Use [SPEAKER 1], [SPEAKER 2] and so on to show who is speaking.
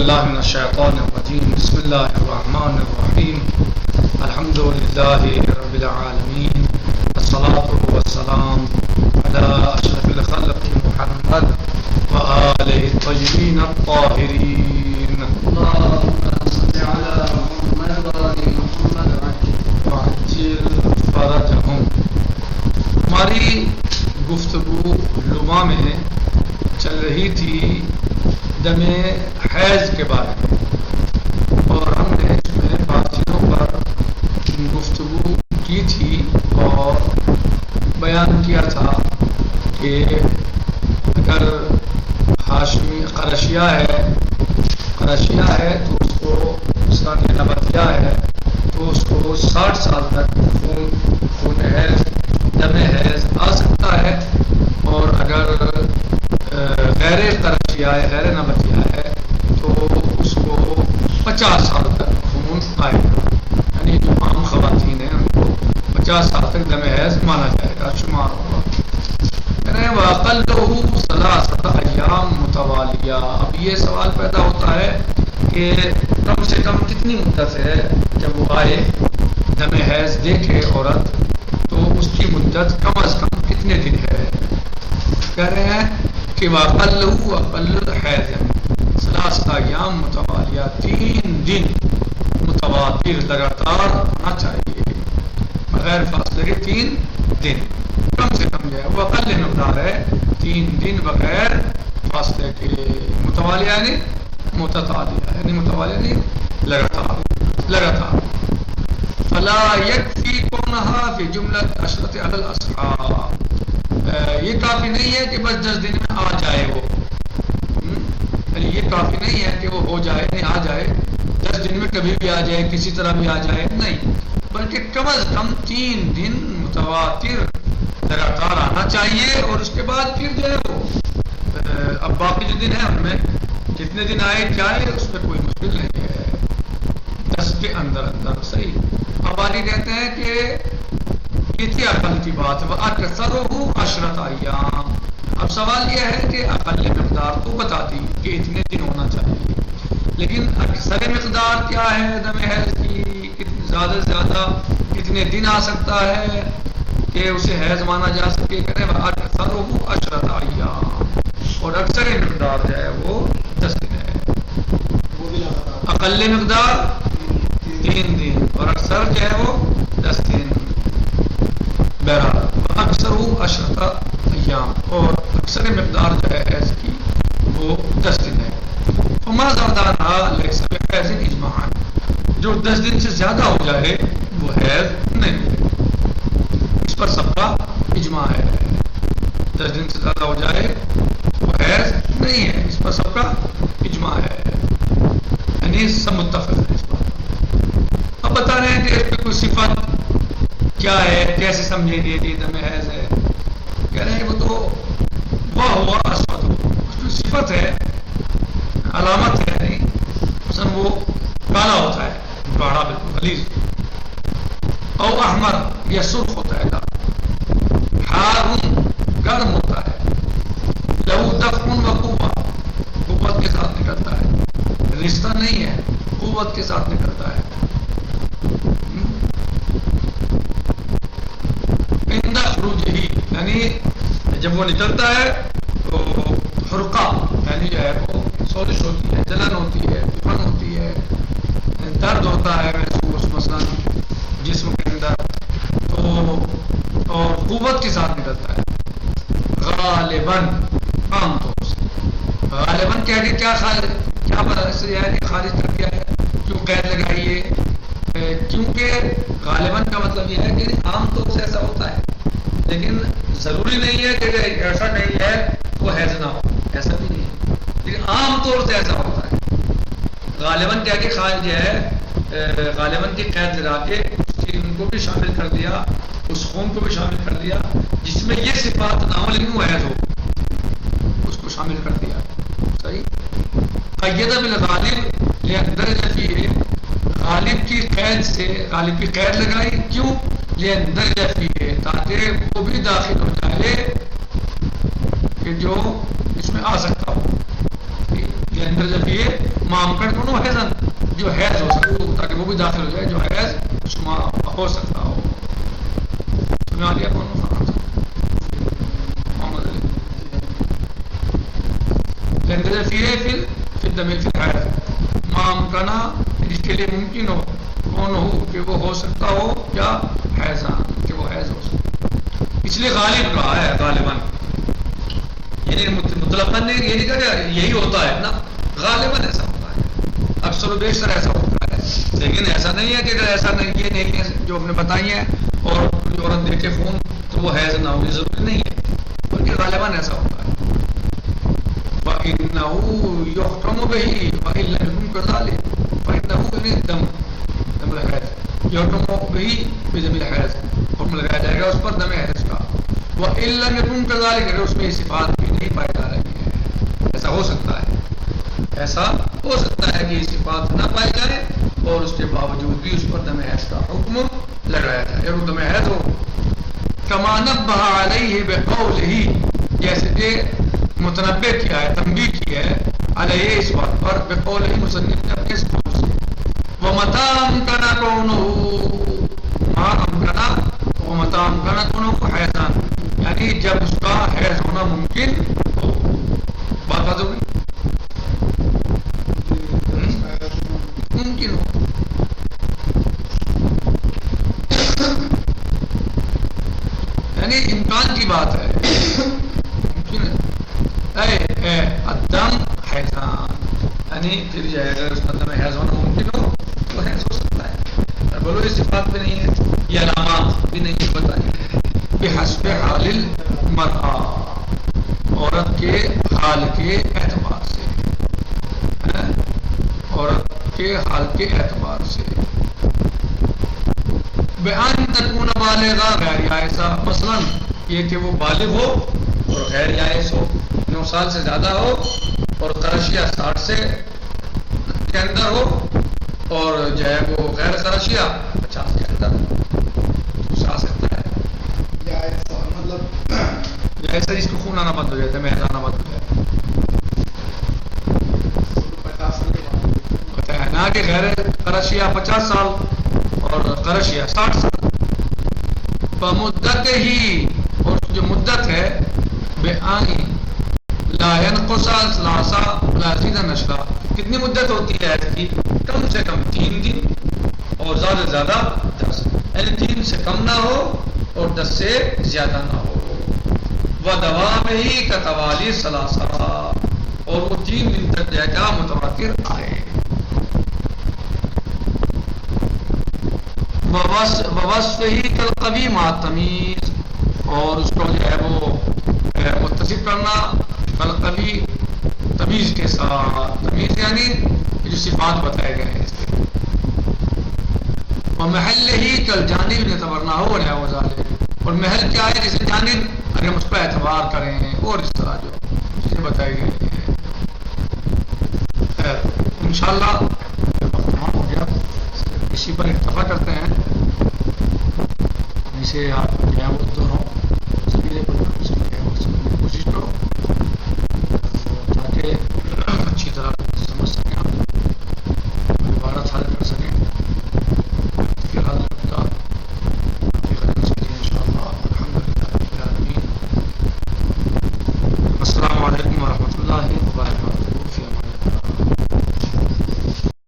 [SPEAKER 1] باللہ من الشیطان الرجیم بسم اللہ الرحمن الرحیم الحمد للہ رب العالمین الصلاة والسلام علی اشرف الخلق محمد وآلہ الطیبین الطاہرین اللہم صل علی محمد وآل محمد وعجل فرجہم۔ ہماری گفتگو لما میں چل رہی تھی دم حیض کے بارے میں، اور ہم نے اس میں بعض چیزوں پر گفتگو کی تھی اور بیان کیا تھا کہ اگر ہاشمی قرشیہ ہے تو اس کو ثانی نبتیہ ہے تو اس کو 60 سال تک خون حیض دم حیض آ سکتا ہے، اور اگر غیر قرشیہ ہے غیر نبتیہ ہے تو اس کو 50 سال تک خون آئے گا، یعنی جو عام خواتین ہیں ان کو 50 سال تک دم حیض مانا جائے گا، شمار ہوگا۔ وَأَقَلُّهُ 3 أَيَّامٍ متوالیہ۔ اب یہ سوال پیدا ہوتا ہے کہ کم سے کم کتنی مدت ہے جب وہ آئے دم حیض دیکھے عورت تو اس کی مدت کم از کم کتنے دن ہے؟ کہہ رہے ہیں کہ وَأَقَلُّهُ أَقَلُّ الْحَیض 3 أيام متوالیہ، 3 دن متواتر لگاتار ہونا چاہیے بغیر فاصلے کے، 3 دن کم سے کم جو ہے وہ اقل مقدار ہے، 3 دن بغیر فاصلے کے۔ متوالیہ یعنی متتالیہ، یعنی متوالیہ یعنی لگاتار۔ فلا یکفی کونہا فی جملۃ عشرۃ علی الاصحاب، یہ کافی نہیں ہے کہ بس 10 دن میں آ جائے وہ، یعنی یہ کافی نہیں ہے کہ وہ ہو جائے، نہیں آ جائے 10 دن میں کبھی بھی آ جائے، کسی طرح بھی آ جائے، نہیں، بلکہ کم از کم 3 دن متواتر لگاتار آنا چاہیے، اور اس کے بعد پھر جو ہے وہ اب باقی جو دن ہیں ان میں کتنے دن آئے کیا ہے اس میں کوئی مشکل نہیں ہے، 10 کے اندر صحیح۔ اب والی کہتے ہیں کہ یہ عقل کی بات ہے، وَأَكْثَرُهُ 10 أيام۔ اب سوال یہ ہے کہ اقل مقدار تو بتا دی کہ اتنے دن ہونا چاہیے، لیکن اکثر مقدار کیا ہے دم حیض کی؟ زیادہ سے زیادہ کتنے دن آ سکتا ہے کہ اسے حیض مانا جا سکے؟ کریں وَأَكْثَرُهُ 10 أيام، اور اکثر مقدار جو ہے وہ 10 دن ہے، اقل مقدار 3 دن اور اکثر جو ہے وہ 10 دن۔ بہرحال اکثر 10 أيام، اور اکثر مقدار جو ہے حیض کی وہ 10 دن ہے۔ فما زادانہا لیس بحیض اجماعا، جو 10 دن سے زیادہ ہو جائے وہ حیض نہیں ہے، اس پر سب کا اجماع ہے۔ 10 دن سے زیادہ ہو جائے وہ حیض نہیں ہے، اس پر سب کا اجماع ہے، یعنی سب متفق ہے اس پر۔ اب بتا رہے ہیں کہ اس پہ کوئی صفت کیا ہے، کیسے سمجھیں گے کہ دم حیض ہے؟ کہہ رہے ہیں وہ تو وہ ہوا اسود، اس میں صفت ہے، علامت ہے، نہیں مثلا وہ کالا ہوتا ہے، گاڑھا بالکل غلیظ، او احمر یا سرخ ہوتا ہے، حارون گرم ہوتا ہے، لہو دفن و قوت کے ساتھ نکلتا ہے، رشتہ نہیں ہے، قوت کے ساتھ نکلتا ہے۔ خروجہی، یعنی جب وہ نکلتا ہے تو حرقہ یعنی جو ہے وہ سوزش ہوتی ہے، جلن ہوتی ہے، پھن ہوتی ہے، درد ہوتا ہے محسوس مثلا جسم کے اندر، تو اور قوت کے ساتھ نکلتا ہے غالباً، عام طور سے غالباً کہہ کے کیا اس سے ہے کہ خارج کر دیا ہے، کیوں قید لگائیے؟ کیونکہ غالباً کا مطلب یہ ہے کہ عام طور سے ایسا ہوتا ہے، لیکن ضروری نہیں ہے کہ ایسا نہیں ہے وہ حیض نہ ہو، ایسا بھی نہیں ہے، لیکن عام طور سے ایسا ہوتا ہے۔ غالباً کیا کہ خارج ہے، غالباً کی قید لگا کے ان کو بھی شامل کر دیا، اس خون کو بھی شامل کر دیا جس میں یہ صفات نہ ہو لیکن وہ حیض ہو، اس کو شامل کر دیا، صحیح۔ قید بالغالب لیندرج فیہ، غالب کی قید سے غالب کی قید لگائی، کیوں؟ لیندرج فیہ، تاکہ وہ بھی داخل ہو جائے کہ جو اس میں آ سکتا ہو، لیندرج فیہ مامکن کو حیضن جو حیض ہو سکتا ہو، تاکہ وہ بھی داخل ہو جائے جو حیض اس کو ہو سکتا ہو. سنا لیا کون محمد علی لیکن فی الدم فی الحیض مامکنا جس کے لیے ممکن ہو کون ہو کہ وہ ہو سکتا ہو کیا حیضان کہ وہ حیض ہو سکتا. اس لیے غالب کہا ہے غالباً، یعنی مطلقاً یہ نہیں کہا کہ یہی ہوتا ہے نا، غالباً ایسا ہوتا ہے، اکثر و بیشتر ایسا ہوتا ہے. لیکن ایسا نہیں ہے کہ اگر ایسا نہیں یہ نہیں ہے جو ہم نے بتائی ہیں اور کوئی عورت دیکھے خون تو وہ حیض نہ ہوگی، ضروری نہیں ہے، بلکہ غالباً ایسا ہوتا ہے. وَإِنَّهُ يُحْكَمُ بِهِ وَإِن لَّمْ يَكُن كَذَلِكَ فَإِنَّهُ دم الحیض يحكم به بدم الحیض، حکم لگایا جائے گا اس پر دم حیض کا. وَإِن لَّمْ يَكُن كَذَلِكَ اگر اس میں یہ صفات بھی نہیں پائی جا رہی ہیں. ایسا ہو سکتا ہے، ایسا ہو سکتا ہے کہ یہ صفات نہ پائی جائے اور اس کے باوجود بھی اس پر دم حیض کا حکم لگایا جائے اور دم حیض ہو. كما نبہ علیہ بقولہ، جیسے کہ متنبہ کیا ہے، تنبیہ کی ہے علیہ اس بات پر بقولہ مصنف نے اپنے اس قول سے. ومتى امكن كونه ما امكن ومتى امكن كونه حیضان، یعنی جب اس کا حیض ہونا ممکن ہو. بات ہوگی ممکن ہو. یعنی امکان کی بات ہے، ممکن ہے. الدم حیضان یعنی پھر جو ہے اگر اس کا دم حیض ہونا ممکن ہو تو حیض ہو سکتا ہے. بولو یہ صفات بھی نہیں ہے، یہ علامات بھی نہیں بتائیں. بحسب حال المرأة، عورت کے حال کے اعتبار سے، عورت کے حال کے اعتبار سے. بأن تكون بالغہ غیر یائسہ، مثلا یہ کہ وہ بالغ ہو اور غیر یائس ہو، 9 سال سے زیادہ ہو اور قرشیہ 60 سے کے اندر ہو، اور جو ہے وہ غیر قرشیہ 50 کے اندر تو آ سکتا ہے. مطلب ایسا جس کو خون آنا بند ہو جاتا ہے، محض آنا بند ہو جاتا ہے نا، کہ غیر قرشیہ 50 سال اور قرشیہ 60 سال. بمدت ہی، اور جو مدت ہے بے آئی لا ينقص ثلاثہ ولا يزيد نشرہ، کتنی مدت ہوتی ہے ایت کی؟ کم سے کم 3 دن اور زیادہ سے زیادہ 10، یعنی 3 سے کم نہ ہو اور 10 سے زیادہ نہ ہو. وَدَوَامِهِ كَتَوَالِي ثَلَاثَةً، اور وہ 3 دن تک جائے گا متواتر آئے. وَوَصْفِهِ كَالْقَوِيِّ مَعَ التَّمْيِيزِ، اور اس کو جو ہے وہ متصف کرنا کالقوی تمیز کے ساتھ. تمیز یعنی جو صفات بتائے گئے ہیں اس کے. وَمَحَلِّهِ كَالْجَانِبِ لِتَبَرْنَاهُ وَنَحْوُ ذَلِكَ، اور محل کیا ہے جسے جانب اگر ہم اس پر اعتبار کریں اور اس طرح جو چیزیں بتائی گئی ہیں. خیر انشاءاللہ وقت تمام ہو گیا، اسی پر اکتفا کرتے ہیں. اسے آپ